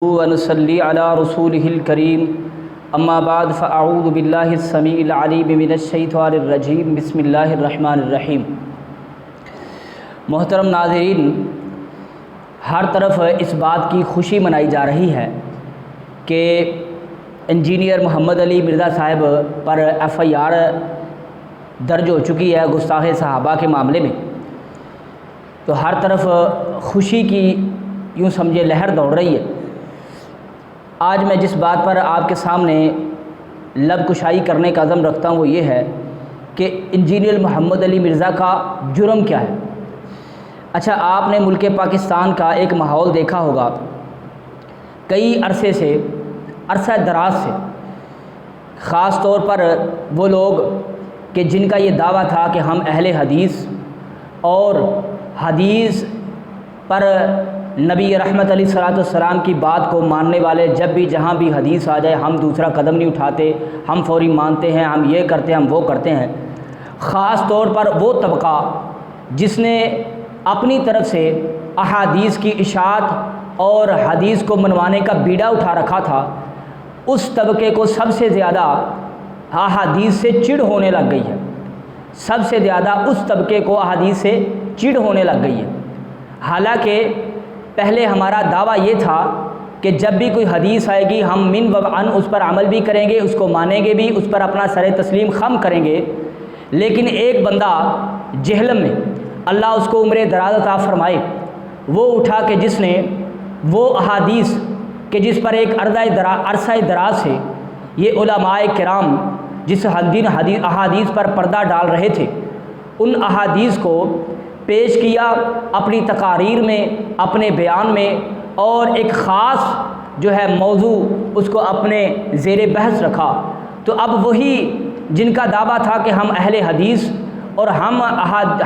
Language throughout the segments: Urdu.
ونصلي على رسوله الكريم اما بعد فاعوذ بالله السميع العليم من الشيطان الرجيم بسم اللہ الرحمن الرحیم۔ محترم ناظرین، ہر طرف اس بات کی خوشی منائی جا رہی ہے کہ انجینئر محمد علی مرزا صاحب پر FIR درج ہو چکی ہے گستاخ صحابہ کے معاملے میں۔ تو ہر طرف خوشی کی یوں سمجھے لہر دوڑ رہی ہے۔ آج میں جس بات پر آپ کے سامنے لب کشائی کرنے کا عزم رکھتا ہوں وہ یہ ہے کہ انجینئر محمد علی مرزا کا جرم کیا ہے۔ اچھا، آپ نے ملک پاکستان کا ایک ماحول دیکھا ہوگا، کئی عرصہ دراز سے، خاص طور پر وہ لوگ کہ جن کا یہ دعویٰ تھا کہ ہم اہل حدیث اور حدیث پر نبی رحمت علیہ الصلوۃ والسلام کی بات کو ماننے والے، جب بھی جہاں بھی حدیث آ جائے ہم دوسرا قدم نہیں اٹھاتے، ہم فوری مانتے ہیں، ہم یہ کرتے ہیں، ہم وہ کرتے ہیں۔ خاص طور پر وہ طبقہ جس نے اپنی طرف سے احادیث کی اشاعت اور حدیث کو منوانے کا بیڑا اٹھا رکھا تھا، اس طبقے کو سب سے زیادہ احادیث سے چڑ ہونے لگ گئی ہے۔ سب سے زیادہ اس طبقے کو احادیث سے چڑ ہونے لگ گئی ہے۔ حالانکہ پہلے ہمارا دعویٰ یہ تھا کہ جب بھی کوئی حدیث آئے گی ہم من و عن اس پر عمل بھی کریں گے، اس کو مانیں گے بھی، اس پر اپنا سر تسلیم خم کریں گے۔ لیکن ایک بندہ جہلم میں، اللہ اس کو عمر دراز عطا فرمائے، وہ اٹھا کہ جس نے وہ احادیث کہ جس پر ایک عرصہ دراز سے یہ علماء کرام جس احادیث پر پردہ ڈال رہے تھے، ان احادیث کو پیش کیا اپنی تقاریر میں، اپنے بیان میں، اور ایک خاص جو ہے موضوع اس کو اپنے زیر بحث رکھا۔ تو اب وہی جن کا دعویٰ تھا کہ ہم اہل حدیث اور ہم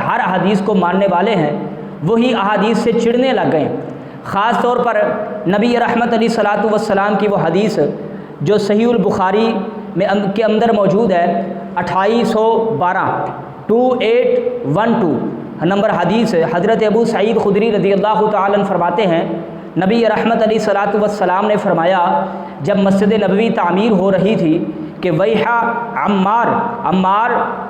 ہر حدیث کو ماننے والے ہیں، وہی احادیث سے چڑھنے لگ گئے۔ خاص طور پر نبی رحمت علیہ الصلوۃ والسلام کی وہ حدیث جو صحیح البخاری میں کے اندر موجود ہے، 2812 نمبر حدیث، حضرت ابو سعید خدری رضی اللہ تعالیٰ عنہ فرماتے ہیں، نبی رحمت علیہ الصلوۃ والسلام نے فرمایا جب مسجد نبوی تعمیر ہو رہی تھی کہ ویحا عمار،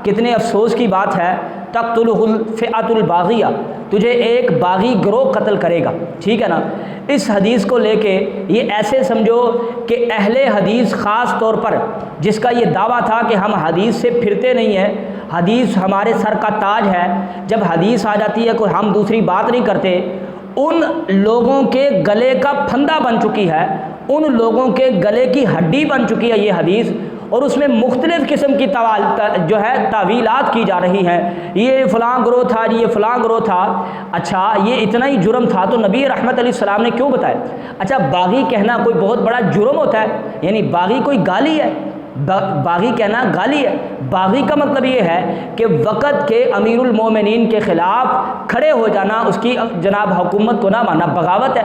کتنے افسوس کی بات ہے، تقتلہ الفئۃ الباغیہ، تجھے ایک باغی گروہ قتل کرے گا۔ ٹھیک ہے نا؟ اس حدیث کو لے کے یہ ایسے سمجھو کہ اہل حدیث خاص طور پر جس کا یہ دعویٰ تھا کہ ہم حدیث سے پھرتے نہیں ہیں، حدیث ہمارے سر کا تاج ہے، جب حدیث آ جاتی ہے کوئی ہم دوسری بات نہیں کرتے، ان لوگوں کے گلے کا پھندا بن چکی ہے، ان لوگوں کے گلے کی ہڈی بن چکی ہے یہ حدیث، اور اس میں مختلف قسم کی جو ہے تعویلات کی جا رہی ہیں، یہ فلاں گروہ تھا، یہ فلاں گروہ تھا۔ اچھا، یہ اتنا ہی جرم تھا تو نبی رحمت علیہ السلام نے کیوں بتایا؟ اچھا، باغی کہنا کوئی بہت بڑا جرم ہوتا ہے؟ یعنی باغی کوئی گالی ہے؟ باغی کہنا گالی ہے؟ باغی کا مطلب یہ ہے کہ وقت کے امیر المومنین کے خلاف کھڑے ہو جانا، اس کی جناب حکومت کو نہ ماننا بغاوت ہے۔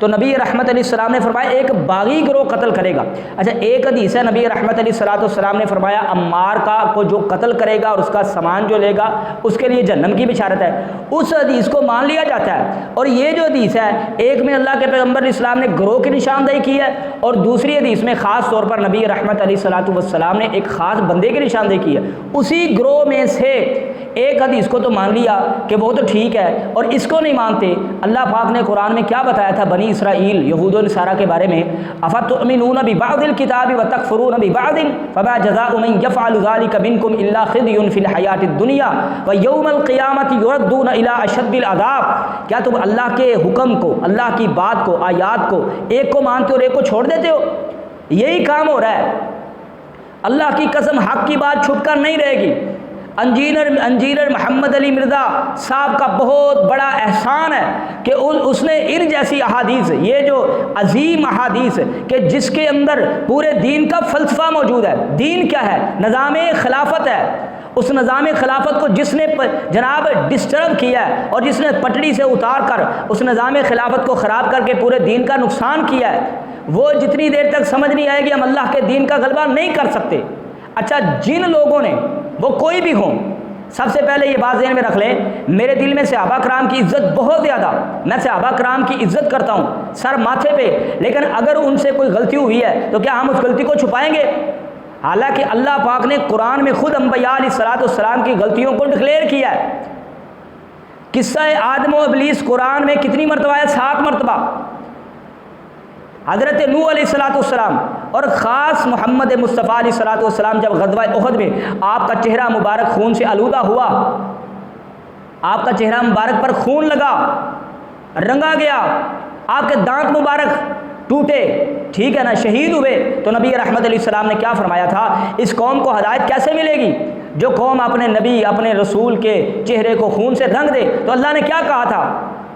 تو نبی رحمت علیہ السلام نے فرمایا ایک باغی گروہ قتل کرے گا۔ اچھا، ایک حدیث ہے نبی رحمت علیہ السلام نے فرمایا عمار کو جو قتل کرے گا اور اس کا سامان جو لے گا اس کے لیے جہنم کی بشارت ہے۔ اس حدیث کو مان لیا جاتا ہے، اور یہ جو حدیث ہے ایک میں اللہ کے پیغمبر علیہ السلام نے گروہ کی نشاندہی کی ہے، اور دوسری حدیث میں خاص طور پر نبی رحمت علیہ السلام نے ایک خاص بندے کی نشاندہی کی ہے۔ اسی گروہ میں سے ایک حدیث کو تو مان لیا کہ وہ تو ٹھیک ہے، اور اس کو نہیں مانتے۔ اللہ پاک نے قرآن میں کیا بتایا تھا بنی اسرائیل، یہود و نصارہ کے بارے میں؟ افتؤمنون ببعض الکتاب وتکفرون ببعض فما جزاء من یفعل ذلک منکم الا خزی فی الحیاۃ الدنیا ویوم القیامۃ یردون الی اشد العذاب۔ کیا تم اللہ کے حکم کو، اللہ کی بات کو، آیات کو، ایک کو مانتے اور ایک کو چھوڑ دیتے ہو؟ یہی کام ہو رہا ہے۔ اللہ کی قسم حق کی بات چھپ کر نہیں رہے گی۔ انجینئر محمد علی مرزا صاحب کا بہت بڑا احسان ہے کہ اس نے ان جیسی احادیث، یہ جو عظیم احادیث کہ جس کے اندر پورے دین کا فلسفہ موجود ہے۔ دین کیا ہے؟ نظام خلافت ہے۔ اس نظام خلافت کو جس نے جناب ڈسٹرب کیا ہے اور جس نے پٹڑی سے اتار کر اس نظام خلافت کو خراب کر کے پورے دین کا نقصان کیا ہے، وہ جتنی دیر تک سمجھ نہیں آئے گی ہم اللہ کے دین کا غلبہ نہیں کر سکتے۔ اچھا، جن لوگوں نے، وہ کوئی بھی ہوں، سب سے پہلے یہ بات ذہن میں رکھ لیں، میرے دل میں صحابہ کرام کی عزت بہت زیادہ، میں صحابہ کرام کی عزت کرتا ہوں سر ماتھے پہ، لیکن اگر ان سے کوئی غلطی ہوئی ہے تو کیا ہم اس غلطی کو چھپائیں گے؟ حالانکہ اللہ پاک نے قرآن میں خود انبیاء علیہ الصلوۃ والسلام کی غلطیوں کو ڈکلیئر کیا ہے۔ قصہ آدم و ابلیس قرآن میں کتنی مرتبہ ہے؟ 7 مرتبہ۔ حضرت نوح علیہ الصلوۃ والسلام اور خاص محمد مصطفیٰ علیہ الصلوۃ والسلام جب غزوہ احد میں آپ کا چہرہ مبارک خون سے آلودہ ہوا، آپ کا چہرہ مبارک پر خون لگا، رنگا گیا، آپ کے دانت مبارک ٹوٹے، ٹھیک ہے نا، شہید ہوئے، تو نبی رحمت علیہ السلام نے کیا فرمایا تھا؟ اس قوم کو ہدایت کیسے ملے گی جو قوم اپنے نبی اپنے رسول کے چہرے کو خون سے رنگ دے؟ تو اللہ نے کیا کہا تھا؟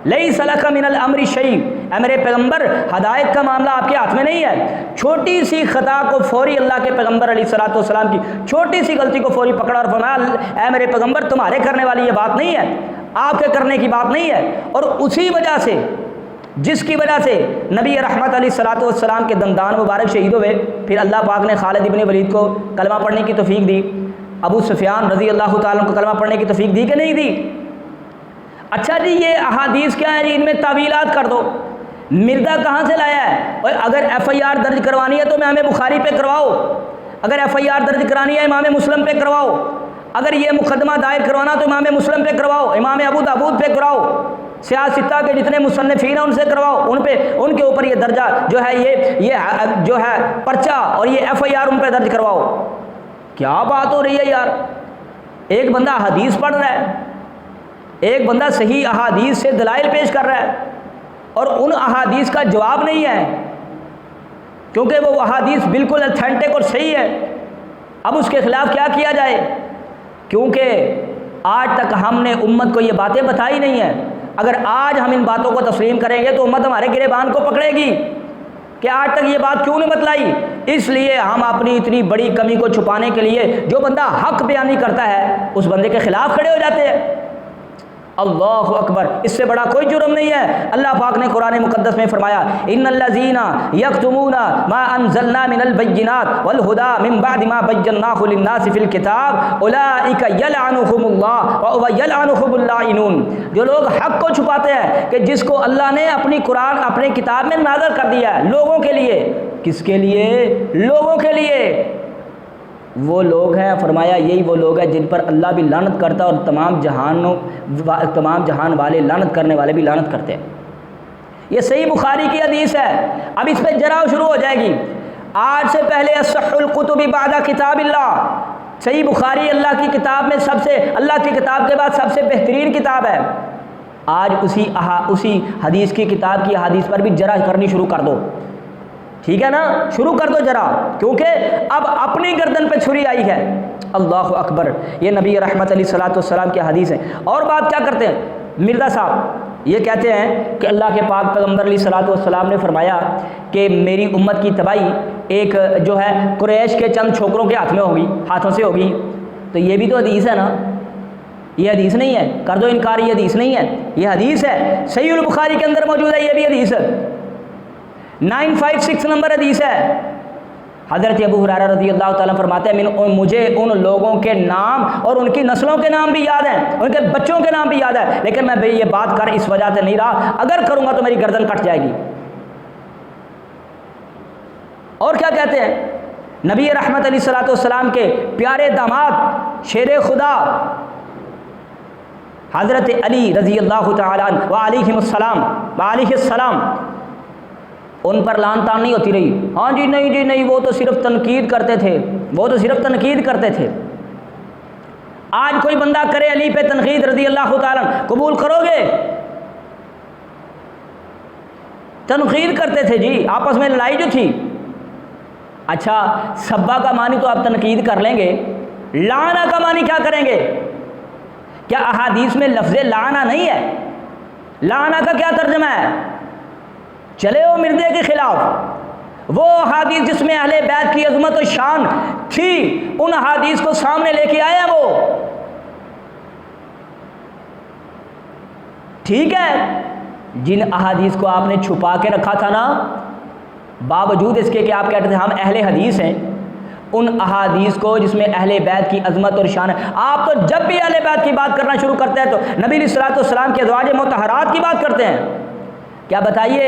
لیس لک من الامر شیء، اے میرے پیغمبر ہدایت کا معاملہ آپ کے ہاتھ میں نہیں ہے۔ چھوٹی سی خطا کو فوری اللہ کے پیغمبر علیہ الصلوۃ والسلام کی چھوٹی سی غلطی کو فوری پکڑا اور فرمایا اے میرے پیغمبر تمہارے کرنے والی یہ بات نہیں ہے، آپ کے کرنے کی بات نہیں ہے۔ اور اسی وجہ سے جس کی وجہ سے نبی رحمت علیہ الصلوۃ والسلام کے دندان مبارک شہید ہوئے، پھر اللہ پاک نے خالد ابن ولید کو کلمہ پڑھنے کی توفیق دی، ابو سفیان رضی اللہ تعالیٰ کو کلمہ پڑھنے کی توفیق دی کہ نہیں دی؟ اچھا جی یہ احادیث کیا ہے جی؟ ان میں تعویلات کر دو۔ مردہ کہاں سے لایا ہے؟ اور اگر ایف آئی آر درج کروانی ہے تو امام بخاری پہ کرواؤ، اگر ایف آئی آر درج کرانی ہے امام مسلم پہ کرواؤ، اگر یہ مقدمہ دائر کروانا تو امام مسلم پہ کرواؤ، امام ابو داؤد پہ کراؤ، سیاستہ کے جتنے مصنفین ہیں ان سے کرواؤ، ان کے اوپر یہ درجہ جو ہے یہ جو ہے پرچہ اور یہ ایف آئی آر ان پہ درج کرواؤ۔ کیا بات ہو رہی ہے یار؟ ایک بندہ حدیث پڑھ رہا ہے، ایک بندہ صحیح احادیث سے دلائل پیش کر رہا ہے اور ان احادیث کا جواب نہیں ہے کیونکہ وہ احادیث بالکل اتھینٹک اور صحیح ہے۔ اب اس کے خلاف کیا کیا جائے؟ کیونکہ آج تک ہم نے امت کو یہ باتیں بتائی نہیں ہیں۔ اگر آج ہم ان باتوں کو تسلیم کریں گے تو امت ہمارے گریبان کو پکڑے گی کہ آج تک یہ بات کیوں نہیں بتلائی۔ اس لیے ہم اپنی اتنی بڑی کمی کو چھپانے کے لیے جو بندہ حق بیانی کرتا ہے اس بندے کے خلاف کھڑے ہو جاتے ہیں۔ اللہ اکبر، اس سے بڑا کوئی جرم نہیں ہے۔ اللہ پاک نے قرآن مقدس میں فرمایا ان الذین یکتمون ما انزلنا من البینات والہدی من بعد ما بیناہ للناس فی الکتاب اولئک یلعنہم اللہ ویلعنہم اللاعنون، جو لوگ حق کو چھپاتے ہیں کہ جس کو اللہ نے اپنی قرآن اپنے کتاب میں نازل کر دیا ہے لوگوں کے لیے۔ کس کے لیے؟ لوگوں کے لیے۔ وہ لوگ ہیں، فرمایا یہی وہ لوگ ہیں جن پر اللہ بھی لعنت کرتا ہے اور تمام جہان والے لعنت کرنے والے بھی لعنت کرتے ہیں۔ یہ صحیح بخاری کی حدیث ہے۔ اب اس پہ جراؤ شروع ہو جائے گی۔ آج سے پہلے اصح الکتب بعد کتاب اللہ، صحیح بخاری اللہ کی کتاب میں اللہ کی کتاب کے بعد سب سے بہترین کتاب ہے۔ آج اسی حدیث کی کتاب کی حدیث پر بھی جرا کرنی شروع کر دو، ٹھیک ہے نا، شروع کر دو جرا، کیونکہ اب اپنی گردن پہ چھری آئی ہے۔ اللہ اکبر، یہ نبی رحمت علیہ الصلوۃ والسلام کی حدیث ہے۔ اور بات کیا کرتے ہیں مرزا صاحب؟ یہ کہتے ہیں کہ اللہ کے پاک پیغمبر علیہ الصلوۃ والسلام نے فرمایا کہ میری امت کی تباہی ایک جو ہے قریش کے چند چھوکروں کے ہاتھوں سے ہوگی۔ تو یہ بھی تو حدیث ہے نا، یہ حدیث نہیں ہے، کر دو انکار، یہ حدیث نہیں ہے، یہ حدیث ہے، صحیح البخاری کے اندر موجود ہے، یہ بھی حدیث ہے، 956 نمبر حدیث ہے۔ حضرت ابو ہریرہ رضی اللہ تعالیٰ فرماتے ہیں مجھے ان لوگوں کے نام اور ان کی نسلوں کے نام بھی یاد ہیں، ان کے بچوں کے نام بھی یاد ہے، لیکن میں یہ بات کر اس وجہ سے نہیں رہا، اگر کروں گا تو میری گردن کٹ جائے گی۔ اور کیا کہتے ہیں نبی رحمت علیہ الصلوۃ والسلام کے پیارے داماد شیر خدا حضرت علی رضی اللہ تعالیٰ عنہ وعلیہ السلام، ان پر لعن طعن نہیں ہوتی رہی، ہاں جی نہیں وہ تو صرف تنقید کرتے تھے، آج کوئی بندہ کرے علی پہ تنقید رضی اللہ تعالیٰ قبول کرو گے؟ تنقید کرتے تھے جی، آپس میں لڑائی جو تھی۔ اچھا سبا کا معنی تو آپ تنقید کر لیں گے، لعنہ کا معنی کیا کریں گے؟ کیا احادیث میں لفظ لعنہ نہیں ہے؟ لعنہ کا کیا ترجمہ ہے؟ چلے ہو مردے کے خلاف، وہ احادیث جس میں اہل بیت کی عظمت و شان تھی ان احادیث کو سامنے لے کے آئے ہیں وہ، ٹھیک ہے؟ جن احادیث کو آپ نے چھپا کے رکھا تھا نا، باوجود اس کے کہ آپ کہتے تھے ہم اہل حدیث ہیں، ان احادیث کو جس میں اہل بیت کی عظمت اور شان ہے۔ آپ تو جب بھی اہل بیت کی بات کرنا شروع کرتے ہیں تو نبی علیہ الصلوۃ والسلام کے ازواج مطہرات کی بات کرتے ہیں۔ کیا بتائیے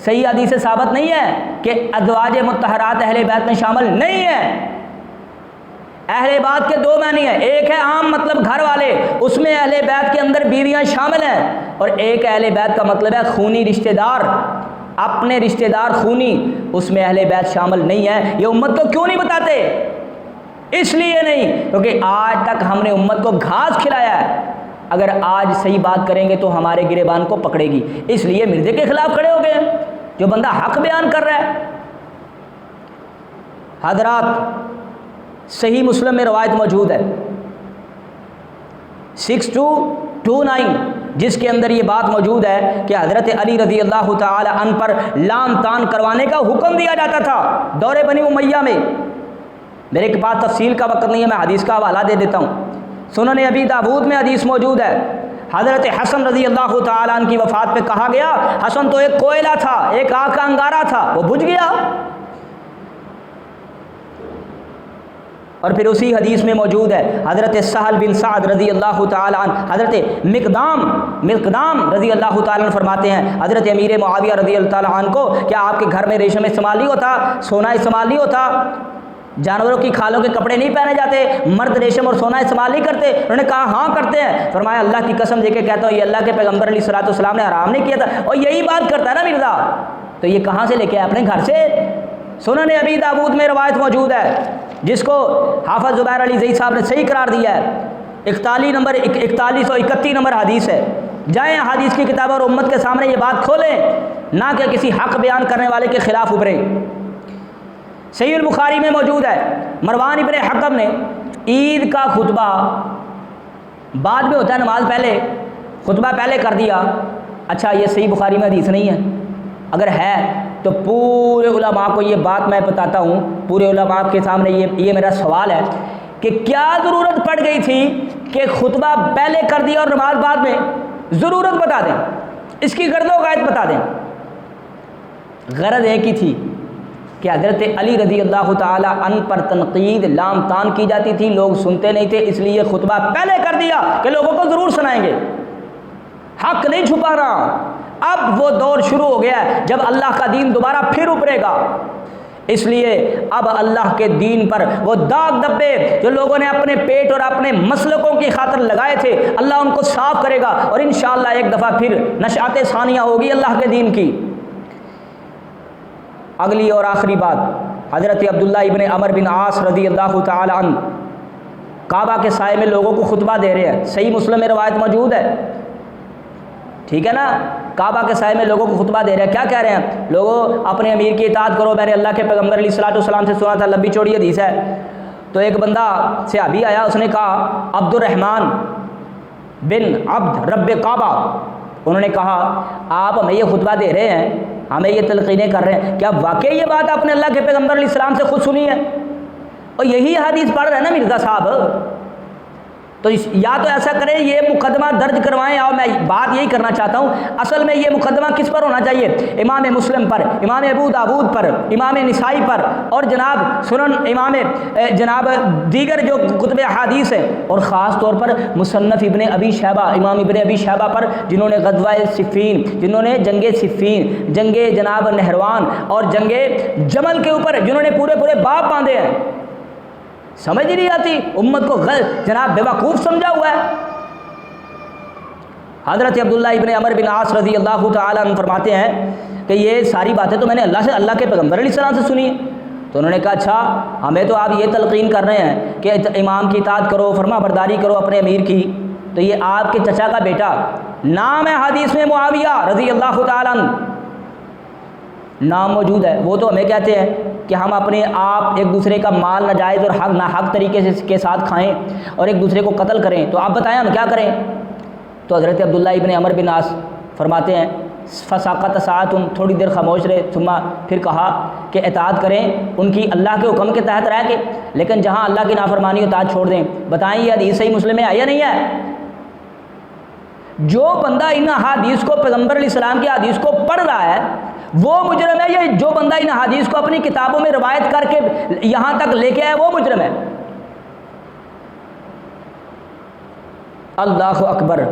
صحیح حدیث سے ثابت نہیں ہے کہ ازواج مطہرات اہل بیت میں شامل نہیں ہیں؟ اہل بیت کے دو معنی ہیں، ایک ہے عام مطلب گھر والے، اس میں اہل بیت کے اندر بیویاں شامل ہیں، اور ایک اہل بیت کا مطلب ہے خونی رشتہ دار، اپنے رشتہ دار خونی، اس میں اہل بیت شامل نہیں ہے۔ یہ امت کو کیوں نہیں بتاتے؟ اس لیے نہیں کیونکہ آج تک ہم نے امت کو گھاس کھلایا ہے، اگر آج صحیح بات کریں گے تو ہمارے گریبان کو پکڑے گی، اس لیے مرزے کے خلاف کھڑے ہو گئے ہیں جو بندہ حق بیان کر رہا ہے۔ حضرات صحیح مسلم میں روایت موجود ہے 6229، جس کے اندر یہ بات موجود ہے کہ حضرت علی رضی اللہ تعالی عنہ پر لام تان کروانے کا حکم دیا جاتا تھا دور بنی امیہ میں۔ میرے کے پاس تفصیل کا وقت نہیں ہے، میں حدیث کا حوالہ دے دیتا ہوں۔ سنن ابی داؤد میں حدیث موجود ہے، حضرت حسن رضی اللہ تعالیٰ عنہ کی وفات پہ کہا گیا حسن تو ایک کوئلہ تھا، ایک آگ کا انگارہ تھا، وہ بجھ گیا۔ اور پھر اسی حدیث میں موجود ہے حضرت سہل بن سعد رضی اللہ تعالیٰ عنہ، حضرت مقدام رضی اللہ تعالیٰ عنہ فرماتے ہیں حضرت امیر معاویہ رضی اللہ تعالیٰ عنہ کو، کیا آپ کے گھر میں ریشم استعمال نہیں ہوتا، سونا استعمال نہیں ہوتا، جانوروں کی کھالوں کے کپڑے نہیں پہنے جاتے، مرد ریشم اور سونا استعمال نہیں کرتے؟ انہوں نے کہا ہاں کرتے ہیں۔ فرمایا اللہ کی قسم دے کے کہتا ہوں یہ اللہ کے پیغمبر علیہ الصلوۃ والسلام نے حرام نہیں کیا تھا، اور یہی بات کرتا ہے نا مرزا، تو یہ کہاں سے لے کے آئے؟ اپنے گھر سے۔ سنن ابی داؤد میں روایت موجود ہے جس کو حافظ زبیر علی زئی صاحب نے صحیح قرار دیا ہے، 4131 نمبر حدیث ہے۔ جائیں حدیث کی کتاب اور امت کے سامنے یہ بات کھولیں، نہ کہ کسی حق بیان کرنے والے کے خلاف ابھریں۔ صحیح البخاری میں موجود ہے مروان ابن حکم نے عید کا خطبہ بعد میں ہوتا ہے، نماز پہلے، خطبہ پہلے کر دیا۔ اچھا یہ صحیح بخاری میں حدیث نہیں ہے، اگر ہے تو پورے علماء کو یہ بات میں بتاتا ہوں، پورے علماء کے سامنے یہ میرا سوال ہے کہ کیا ضرورت پڑ گئی تھی کہ خطبہ پہلے کر دیا اور نماز بعد میں؟ ضرورت بتا دیں، اس کی غرض و غایت بتا دیں۔ غرض ایک ہی تھی کہ حضرت علی رضی اللہ تعالی عنہ پر تنقید لام تان کی جاتی تھی، لوگ سنتے نہیں تھے، اس لیے خطبہ پہلے کر دیا کہ لوگوں کو ضرور سنائیں گے، حق نہیں چھپانا۔ اب وہ دور شروع ہو گیا ہے جب اللہ کا دین دوبارہ پھر ابھرے گا، اس لیے اب اللہ کے دین پر وہ داغ دبے جو لوگوں نے اپنے پیٹ اور اپنے مسلکوں کی خاطر لگائے تھے، اللہ ان کو صاف کرے گا، اور انشاءاللہ ایک دفعہ پھر نشاط ثانیہ ہوگی اللہ کے دین کی۔ اگلی اور آخری بات، حضرت عبداللہ ابن عمر بن عاص رضی اللہ تعالی عنہ کعبہ کے سائے میں لوگوں کو خطبہ دے رہے ہیں، صحیح مسلم میں روایت موجود ہے، ٹھیک ہے نا؟ کعبہ کے سائے میں لوگوں کو خطبہ دے رہے ہیں، کیا کہہ رہے ہیں؟ لوگوں اپنے امیر کی اطاعت کرو، میں نے اللہ کے پیغمبر علیہ الصلوۃ والسلام سے سنا تھا، لمبی چوڑی حدیث ہے۔ تو ایک بندہ صحابی آیا، اس نے کہا عبد الرحمن بن عبد رب کعبہ، انہوں نے کہا آپ ہمیں یہ خطبہ دے رہے ہیں، ہمیں یہ تلقینیں کر رہے ہیں، کیا واقعی یہ بات آپ نے اللہ کے پیغمبر علیہ السلام سے خود سنی ہے؟ اور یہی حدیث پڑھ رہے ہیں نا مرزا صاحب، تو یا تو ایسا کریں یہ مقدمہ درج کروائیں، اور میں بات یہی کرنا چاہتا ہوں اصل میں یہ مقدمہ کس پر ہونا چاہیے؟ امام مسلم پر، امام ابو داؤد پر، امام نسائی پر، اور جناب سنن امام جناب دیگر جو کتب احادیث ہیں، اور خاص طور پر مصنف ابن ابی شیبہ، امام ابن ابی شیبہ پر، جنہوں نے غزوہ صفین، جنہوں نے جنگ صفین، جنگ جناب نہروان اور جنگ جمل کے اوپر جنہوں نے پورے باب باندھے ہیں۔ سمجھ ہی نہیں آتی، امت کو جناب بیوقوف سمجھا ہوا ہے۔ حضرت عبداللہ ابن عمر بن عاص رضی اللہ تعالیٰ عنہ فرماتے ہیں کہ یہ ساری باتیں تو میں نے اللہ کے پیغمبر علیہ السلام سے سنی ہیں۔ تو انہوں نے کہا اچھا ہمیں تو آپ یہ تلقین کر رہے ہیں کہ امام کی اطاعت کرو، فرما برداری کرو اپنے امیر کی، تو یہ آپ کے چچا کا بیٹا، نام ہے حدیث میں معاویہ رضی اللہ تعالیٰ عنہ، نام موجود ہے، وہ تو ہمیں کہتے ہیں کہ ہم اپنے آپ ایک دوسرے کا مال ناجائز اور حق ناحق طریقے سے کے ساتھ کھائیں اور ایک دوسرے کو قتل کریں، تو آپ بتائیں ہم کیا کریں؟ تو حضرت عبداللہ ابن عمر بن عاص فرماتے ہیں فساقت ساعتم، تھوڑی دیر خاموش رہے، ثم پھر کہا کہ اطاعت کریں ان کی اللہ کے حکم کے تحت رہ کے، لیکن جہاں اللہ کی نافرمانی اطاعت چھوڑ دیں۔ بتائیں یہ حدیث صحیح مسلم میں ہے یا نہیں ہے؟ جو بندہ ان احادیث کو، پیغمبر علیہ السلام کی حدیث کو پڑھ رہا ہے وہ مجرم ہے، یا جو بندہ ان حدیث کو اپنی کتابوں میں روایت کر کے یہاں تک لے کے آیا وہ مجرم ہے؟ اللہ اکبر۔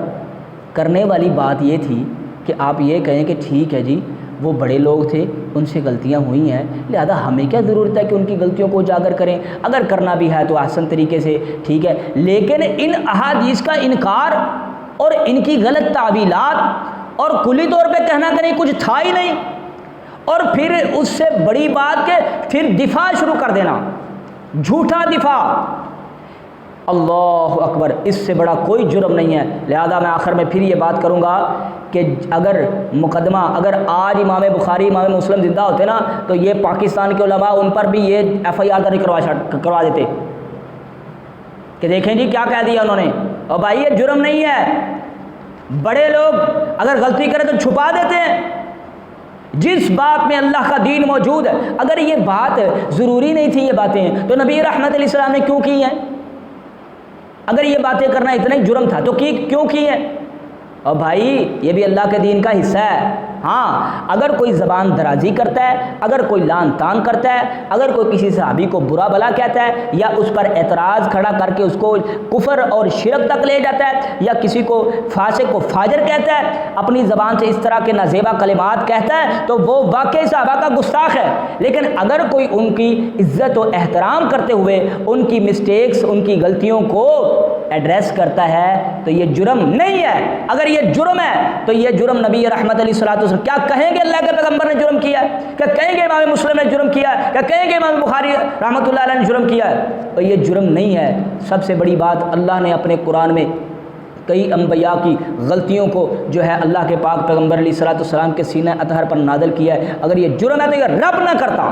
کرنے والی بات یہ تھی کہ آپ یہ کہیں کہ ٹھیک ہے جی وہ بڑے لوگ تھے، ان سے غلطیاں ہوئی ہیں، لہذا ہمیں کیا ضرورت ہے کہ ان کی غلطیوں کو اجاگر کریں، اگر کرنا بھی ہے تو احسن طریقے سے، ٹھیک ہے، لیکن ان احادیث کا انکار اور ان کی غلط تعویلات اور کلی طور پہ کہنا کہ نہیں کچھ تھا ہی نہیں، اور پھر اس سے بڑی بات کہ پھر دفاع شروع کر دینا، جھوٹا دفاع، اللہ اکبر، اس سے بڑا کوئی جرم نہیں ہے۔ لہذا میں آخر میں پھر یہ بات کروں گا کہ اگر مقدمہ، اگر آج امام بخاری امام مسلم زندہ ہوتے نا تو یہ پاکستان کے علماء ان پر بھی یہ FIR درج کروا دیتے کہ دیکھیں جی کیا کہہ دیا انہوں نے، اور بھائی یہ جرم نہیں ہے، بڑے لوگ اگر غلطی کریں تو چھپا دیتے ہیں، جس بات میں اللہ کا دین موجود ہے۔ اگر یہ بات ضروری نہیں تھی یہ باتیں تو نبی رحمت علیہ السلام نے کیوں کی ہیں؟ اگر یہ باتیں کرنا اتنا ہی جرم تھا تو کیوں کی ہے؟ اور بھائی یہ بھی اللہ کے دین کا حصہ ہے۔ ہاں اگر کوئی زبان درازی کرتا ہے، اگر کوئی لان تان کرتا ہے، اگر کوئی کسی صحابی کو برا بلا کہتا ہے یا اس پر اعتراض کھڑا کر کے اس کو کفر اور شرک تک لے جاتا ہے، یا کسی کو فاسق کو فاجر کہتا ہے، اپنی زبان سے اس طرح کے نازیبا کلمات کہتا ہے تو وہ واقعی صحابہ کا گستاخ ہے۔ لیکن اگر کوئی ان کی عزت و احترام کرتے ہوئے ان کی مسٹیکس، ان کی غلطیوں کو ایڈریس کرتا ہے تو یہ جرم نہیں ہے۔ اگر یہ جرم ہے تو یہ جرم نبی رحمت علیہ الصلوۃ والسلام کیا کہیں گے اللہ کے پیغمبر نے جرم کیا ہے؟ کیا کہیں گے امام مسلم نے جرم کیا ہے؟ کیا کہیں گے امام بخاری رحمۃ اللہ علیہ نے جرم کیا ہے؟ تو یہ جرم نہیں ہے۔ سب سے بڑی بات اللہ نے اپنے قرآن میں کئی انبیاء کی غلطیوں کو جو ہے اللہ کے پاک پیغمبر علیہ الصلوۃ والسلام کے سینہ اطہر پر نازل کیا ہے۔ اگر یہ جرم ہے تو یہ رب نہ کرتا،